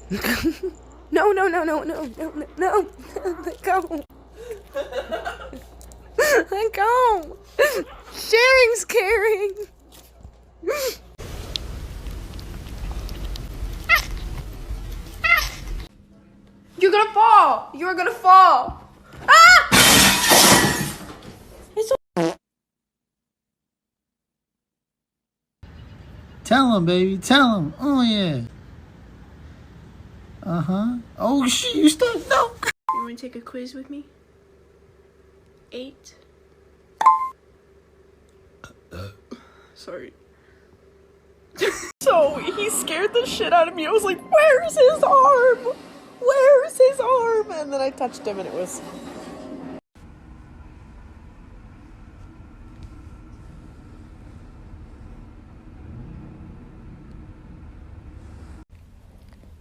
No, no, no, no, no, no, no, no. Let go. Let go. Sharing's caring. You're gonna fall. You're gonna fall. Ah! Tell him, baby. Tell him. Oh, yeah. Uh-huh. Oh, shit. You stuck? No. You wanna take a quiz with me? 8. Sorry. So he scared the shit out of me. I was like, where's his arm? Where's his arm? And then I touched him and it was...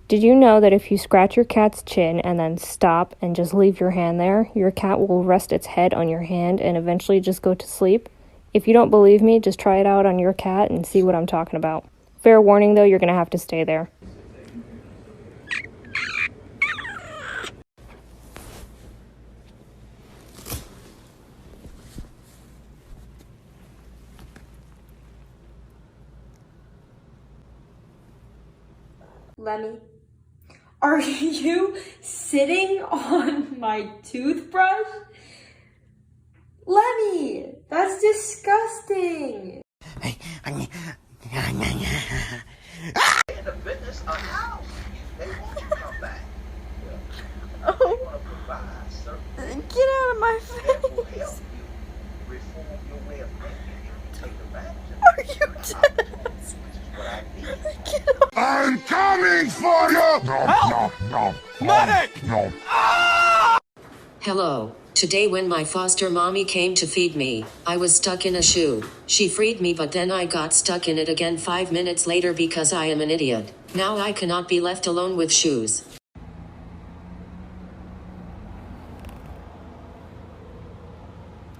Did you know that if you scratch your cat's chin and then stop and just leave your hand there, your cat will rest its head on your hand and eventually just go to sleep? If you don't believe me, just try it out on your cat and see what I'm talking about. Fair warning though, you're gonna have to stay there. Lemmy, are you sitting on my toothbrush? Lemmy, that's disgusting. In the business of house, they want you to come back. They want to provide certain things Get out of my that will face! help you reform your way of thinking if you take advantage of Are it. you dead? Which is what I need. Get out! I'm coming for you! No, no, no. Medic! No. Hello. Today when my foster mommy came to feed me, I was stuck in a shoe. She freed me but then I got stuck in it again 5 minutes later because I am an idiot. Now I cannot be left alone with shoes.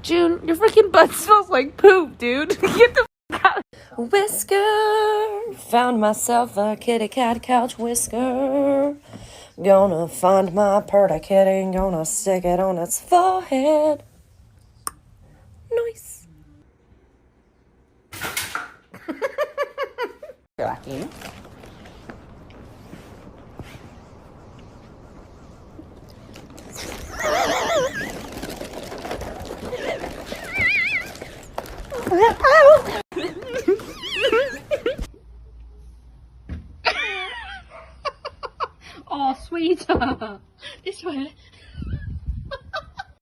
June, your freaking butt smells like poop, dude. Get the f out. Whisker, found myself a kitty cat couch whisker. Gonna find my purty kitty, gonna stick it on its forehead. Nice. You're lucky. Oh, sweetheart. This way.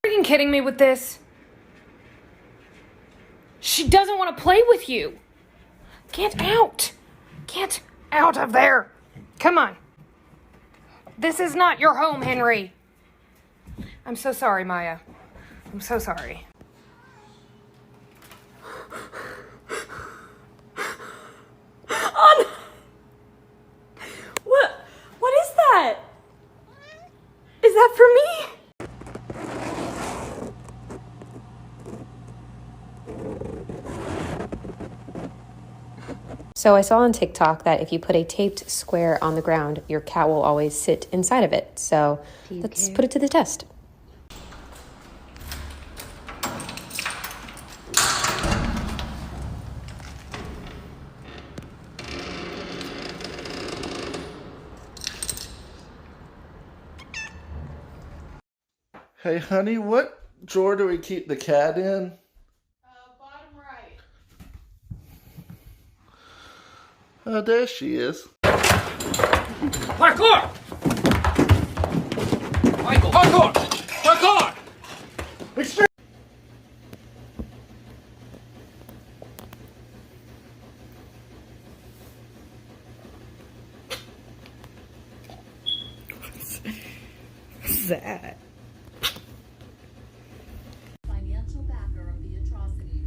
Are you kidding me with this? She doesn't want to play with you. Get out. Get out of there. Come on. This is not your home, Henry. I'm so sorry, Maya. I'm so sorry. What is that? Is that for me? So I saw on TikTok that if you put a taped square on the ground, your cat will always sit inside of it. So let's put it to the test. Hey, honey, what drawer do we keep the cat in? Bottom right. Oh, there she is. Parkour! Michael, parkour! Parkour! Extreme! What's that? Financial backer of the atrocities.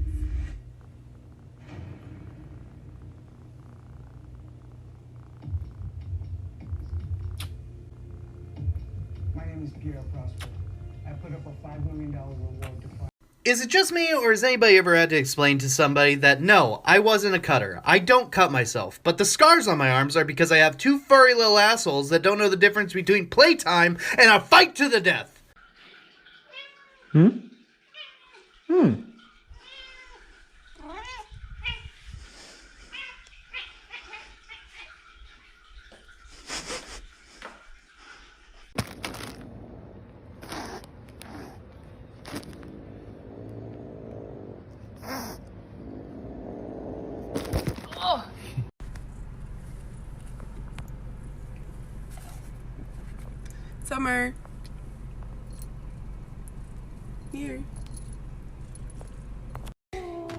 My name is Pierre Prosper. I put up a $5 million reward to find. Is it just me, or has anybody ever had to explain to somebody that no, I wasn't a cutter. I don't cut myself, but the scars on my arms are because I have two furry little assholes that don't know the difference between playtime and a fight to the death. Summer. Here.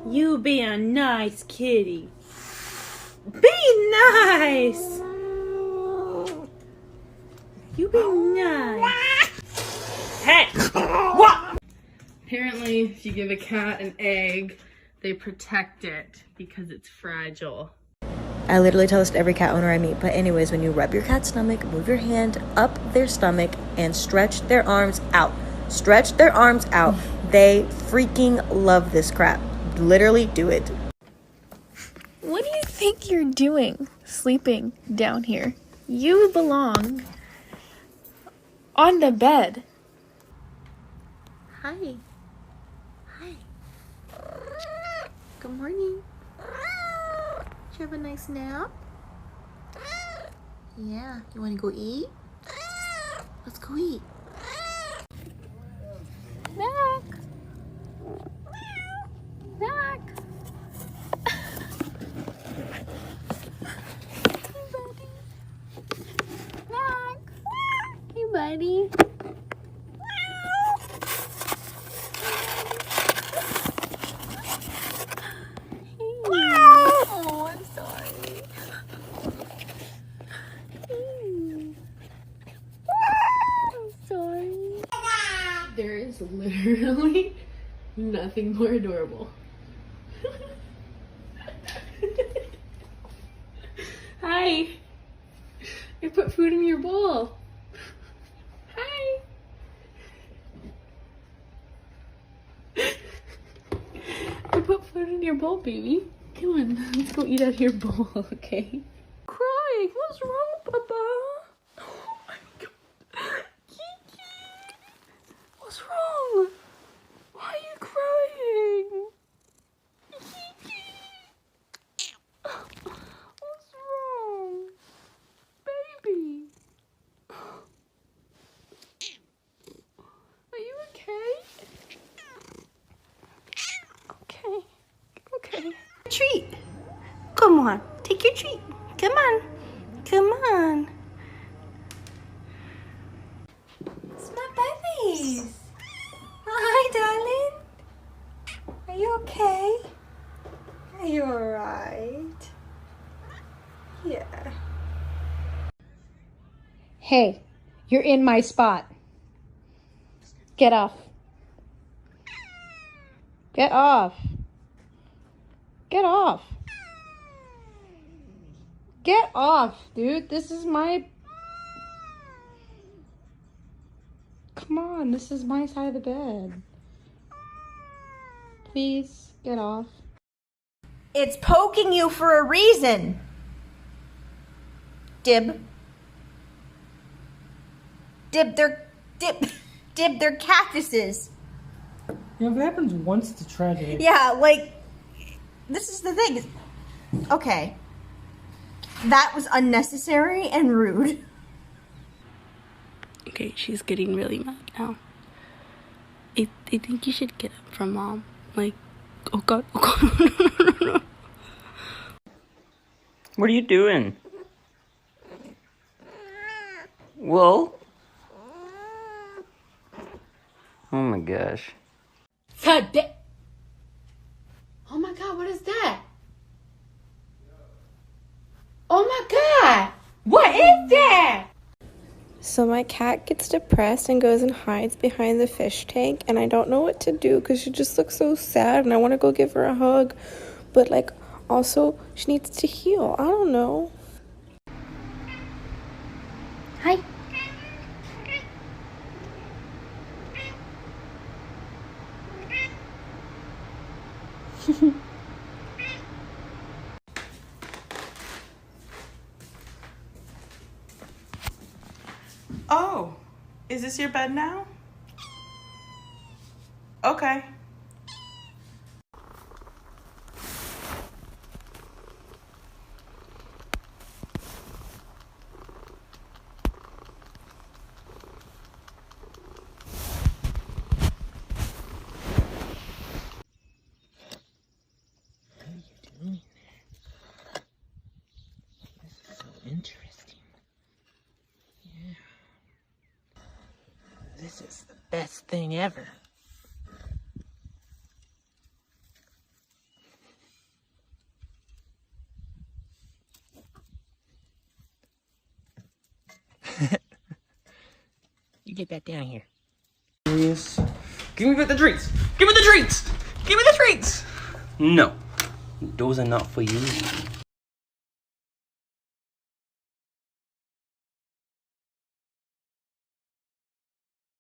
You be a nice kitty. Be nice. You be nice. Hey! What? Apparently, if you give a cat an egg, they protect it because it's fragile. I literally tell this to every cat owner I meet. But anyways, when you rub your cat's stomach, move your hand up their stomach and stretch their arms out. Stretch their arms out. They freaking love this crap. Literally do it. What do you think you're doing sleeping down here? You belong on the bed. Hi. Hi. Good morning. Did you have a nice nap? Yeah. You want to go eat? Let's go eat. Mac. Mac. Hey, buddy. Mac. Hey, buddy. Oh, I'm sorry. I'm sorry. There is literally nothing more adorable. Hi. I put food in your bowl. Hi. I put food in your bowl, baby. Come on, let's go eat out of your bowl, okay? Crying. What's wrong, Papa? Oh my God. Kiki. What's wrong? Why are you crying? Kiki. What's wrong? Baby. Are you okay? Okay. Okay. Treat. Come on. Take your treat. Come on. Come on. It's my babies. Hi, darling. Are you okay? Are you alright? Yeah. Hey, you're in my spot. Get off. Get off. Get off. Get off, dude. This is my... Come on, this is my side of the bed. Please, get off. It's poking you for a reason. Dib. Dib, they're cactuses. You know, if it happens once, it's a tragedy. Yeah, like, this is the thing. Okay. That was unnecessary and rude. Okay, she's getting really mad now. I think you should get up from Mom. Like, oh God, oh God. What are you doing? Whoa. Oh my gosh. Oh my God, what is that? Oh my God, what is that? So my cat gets depressed and goes and hides behind the fish tank, and I don't know what to do because she just looks so sad and I want to go give her a hug, but like also she needs to heal. I don't know. Hi. Oh, is this your bed now? Okay. Interesting. Yeah. This is the best thing ever. You get that down here. Yes. Give me the treats! Give me the treats! Give me the treats! No. Those are not for you.